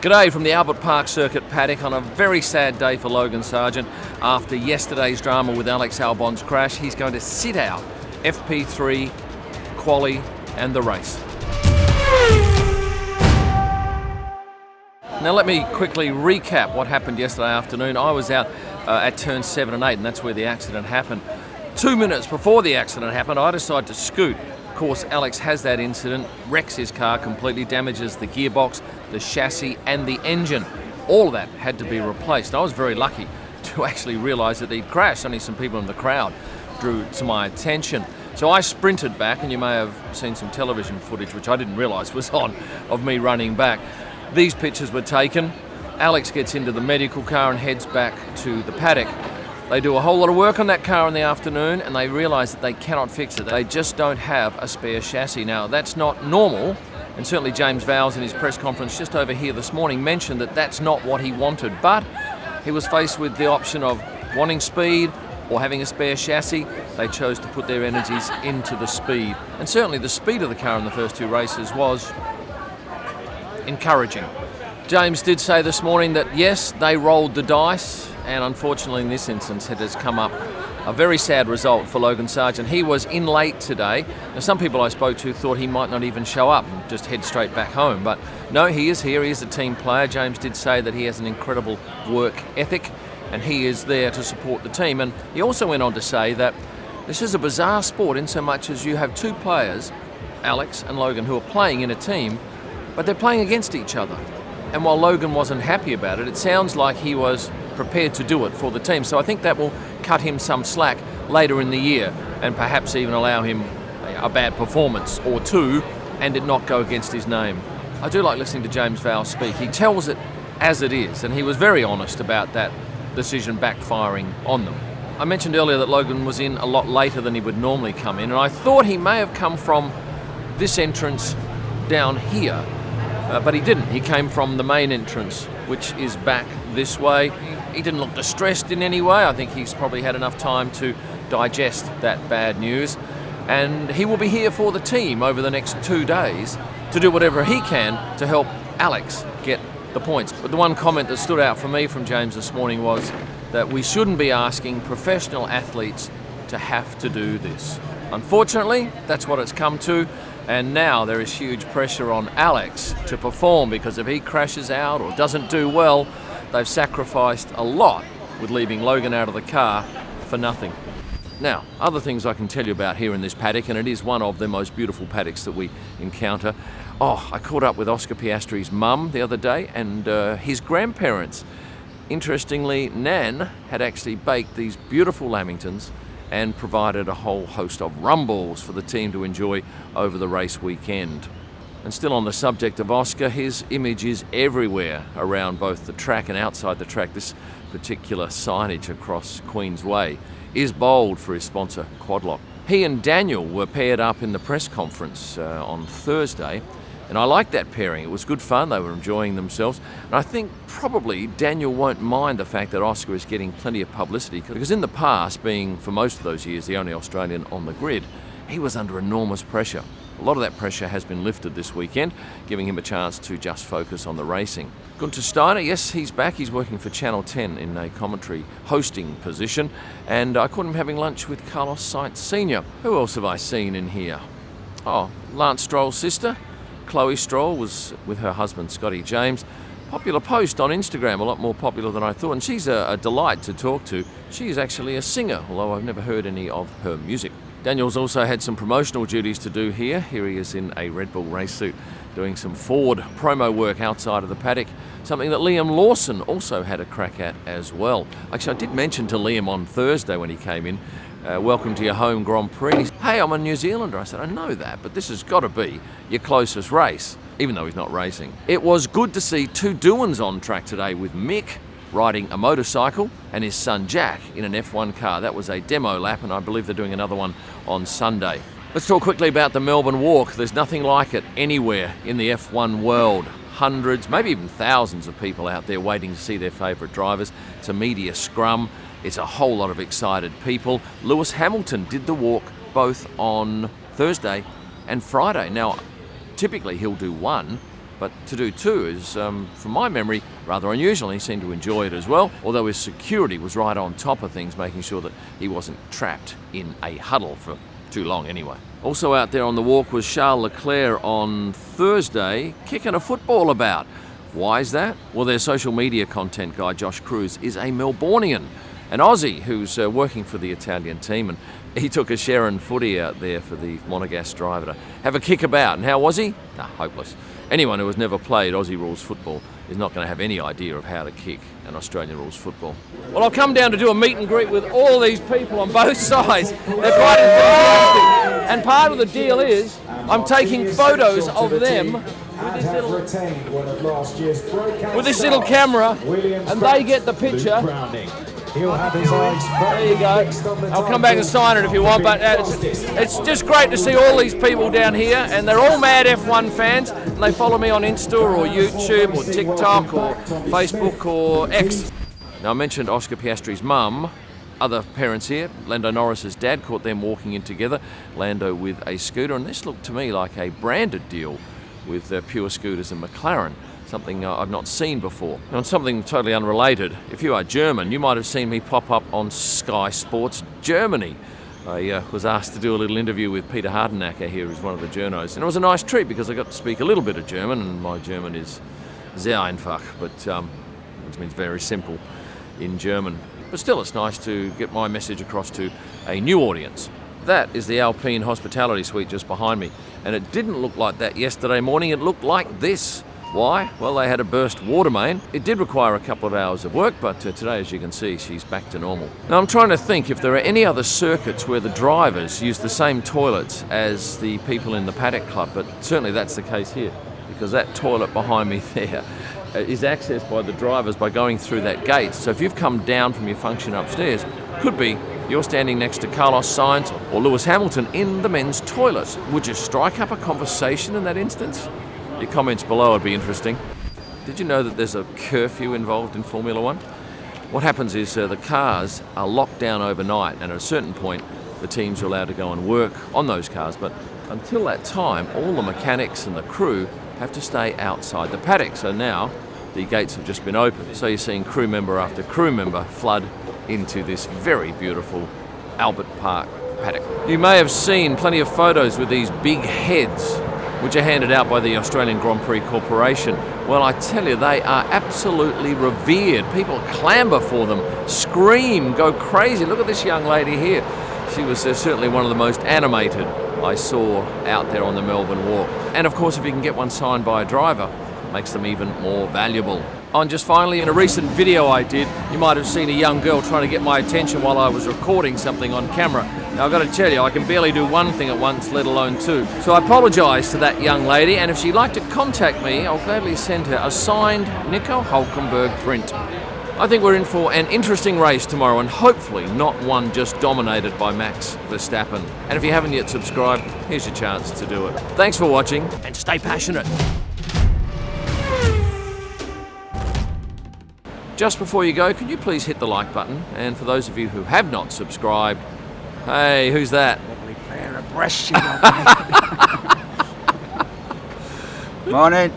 G'day from the Albert Park Circuit paddock on a very sad day for Logan Sargent. After yesterday's drama with Alex Albon's crash, he's going to sit out FP3, quali and the race. Now let me quickly recap what happened yesterday afternoon. I was out at turns 7 and 8, and that's where the accident happened. 2 minutes before the accident happened, I decided to scoot. Of course, Alex has that incident, wrecks his car completely, damages the gearbox, the chassis and the engine. All of that had to be replaced. I was very lucky to actually realise that he'd crashed. Only some people in the crowd drew to my attention. So I sprinted back, and you may have seen some television footage, which I didn't realise was on, of me running back. These pictures were taken. Alex gets into the medical car and heads back to the paddock. They do a whole lot of work on that car in the afternoon, and they realise that they cannot fix it. They just don't have a spare chassis. Now, that's not normal, and certainly James Vowles in his press conference just over here this morning mentioned that that's not what he wanted, but he was faced with the option of wanting speed or having a spare chassis. They chose to put their energies into the speed, and certainly the speed of the car in the first two races was encouraging. James did say this morning that yes, they rolled the dice, and unfortunately in this instance it has come up a very sad result for Logan Sargent. He was in late today. Now, some people I spoke to thought he might not even show up and just head straight back home, but no, he is here. He is a team player. James did say that he has an incredible work ethic and he is there to support the team, and he also went on to say that this is a bizarre sport in so much as you have two players, Alex and Logan, who are playing in a team, but they're playing against each other. And while Logan wasn't happy about it, it sounds like he was prepared to do it for the team. So I think that will cut him some slack later in the year and perhaps even allow him a bad performance or two and it not go against his name. I do like listening to James Vowles speak. He tells it as it is, and he was very honest about that decision backfiring on them. I mentioned earlier that Logan was in a lot later than he would normally come in, and I thought he may have come from this entrance down here. But he didn't. He came from the main entrance, which is back this way. He didn't look distressed in any way. I think he's probably had enough time to digest that bad news. And he will be here for the team over the next 2 days to do whatever he can to help Alex get the points. But the one comment that stood out for me from James this morning was that we shouldn't be asking professional athletes to have to do this. Unfortunately, that's what it's come to. And now there is huge pressure on Alex to perform, because if he crashes out or doesn't do well, they've sacrificed a lot with leaving Logan out of the car for nothing. Now, other things I can tell you about here in this paddock, and it is one of the most beautiful paddocks that we encounter. I caught up with Oscar Piastri's mum the other day and his grandparents. Interestingly, Nan had actually baked these beautiful lamingtons and provided a whole host of rumballs for the team to enjoy over the race weekend. And still on the subject of Oscar, his image is everywhere around both the track and outside the track. This particular signage across Queens Way is bold for his sponsor, Quadlock. He and Daniel were paired up in the press conference on Thursday, and I liked that pairing. It was good fun. They were enjoying themselves. And I think probably Daniel won't mind the fact that Oscar is getting plenty of publicity, because in the past, being for most of those years the only Australian on the grid, he was under enormous pressure. A lot of that pressure has been lifted this weekend, giving him a chance to just focus on the racing. Gunther Steiner, yes, he's back. He's working for Channel 10 in a commentary hosting position, and I caught him having lunch with Carlos Sainz Sr. Who else have I seen in here? Lance Stroll's sister, Chloe Stroll, was with her husband Scotty James. Popular post on Instagram, a lot more popular than I thought, and she's a delight to talk to. She is actually a singer, although I've never heard any of her music. Daniel's also had some promotional duties to do here. Here he is in a Red Bull race suit doing some Ford promo work outside of the paddock, something that Liam Lawson also had a crack at as well. Actually, I did mention to Liam on Thursday when he came in, welcome to your home Grand Prix. He said, hey, I'm a New Zealander. I said, I know that, but this has got to be your closest race, even though he's not racing. It was good to see two Doohans on track today, with Mick riding a motorcycle and his son Jack in an F1 car. That was a demo lap, and I believe they're doing another one on Sunday. Let's talk quickly about the Melbourne Walk. There's nothing like it anywhere in the F1 world. Hundreds, maybe even thousands of people out there waiting to see their favourite drivers. It's a media scrum. It's a whole lot of excited people. Lewis Hamilton did the walk both on Thursday and Friday. Now, typically he'll do one, but to do two is, from my memory, rather unusual. He seemed to enjoy it as well, although his security was right on top of things, making sure that he wasn't trapped in a huddle for too long anyway. Also out there on the walk was Charles Leclerc on Thursday, kicking a football about. Why is that? Well, their social media content guy, Josh Cruz, is a Melbourneian, an Aussie who's working for the Italian team, and he took a Sharon footy out there for the Monegasque driver to have a kick about. And how was he? Hopeless. Anyone who has never played Aussie rules football is not going to have any idea of how to kick an Australian rules football. Well, I've come down to do a meet and greet with all these people on both sides. They're quite enthusiastic. And part of the deal is I'm taking photos of them with this little camera, and they get the picture. He'll have his eyes. There you go. I'll come back and sign it if you want, but it's just great to see all these people down here, and they're all mad F1 fans, and they follow me on Insta or YouTube or TikTok or Facebook or X. Now, I mentioned Oscar Piastri's mum. Other parents here, Lando Norris's dad, caught them walking in together, Lando with a scooter, and this looked to me like a branded deal with Pure Scooters and McLaren. Something I've not seen before. Now, on something totally unrelated, if you are German, you might have seen me pop up on Sky Sports Germany. I was asked to do a little interview with Peter Hardenacker here, who's one of the journos, and it was a nice treat because I got to speak a little bit of German, and my German is sehr einfach, which means very simple in German. But still, it's nice to get my message across to a new audience. That is the Alpine Hospitality Suite just behind me, and it didn't look like that yesterday morning. It looked like this. Why? Well, they had a burst water main. It did require a couple of hours of work, but today, as you can see, she's back to normal. Now, I'm trying to think if there are any other circuits where the drivers use the same toilets as the people in the paddock club, but certainly that's the case here, because that toilet behind me there is accessed by the drivers by going through that gate. So if you've come down from your function upstairs, could be you're standing next to Carlos Sainz or Lewis Hamilton in the men's toilets. Would you strike up a conversation in that instance? Your comments below would be interesting. Did you know that there's a curfew involved in Formula One? What happens is the cars are locked down overnight, and at a certain point the teams are allowed to go and work on those cars, but until that time all the mechanics and the crew have to stay outside the paddock. So now the gates have just been opened, so you're seeing crew member after crew member flood into this very beautiful Albert Park paddock. You may have seen plenty of photos with these big heads which are handed out by the Australian Grand Prix Corporation. Well, I tell you, they are absolutely revered. People clamber for them, scream, go crazy. Look at this young lady here. She was certainly one of the most animated I saw out there on the Melbourne Walk. And of course, if you can get one signed by a driver, it makes them even more valuable. And just finally, in a recent video I did, you might have seen a young girl trying to get my attention while I was recording something on camera. Now, I've got to tell you, I can barely do one thing at once, let alone two. So I apologise to that young lady, and if she'd like to contact me, I'll gladly send her a signed Nico Hulkenberg print. I think we're in for an interesting race tomorrow, and hopefully not one just dominated by Max Verstappen. And if you haven't yet subscribed, here's your chance to do it. Thanks for watching, and stay passionate. Just before you go, can you please hit the like button? And for those of you who have not subscribed, hey, who's that? Lovely pair of breasts you got, mate. Morning.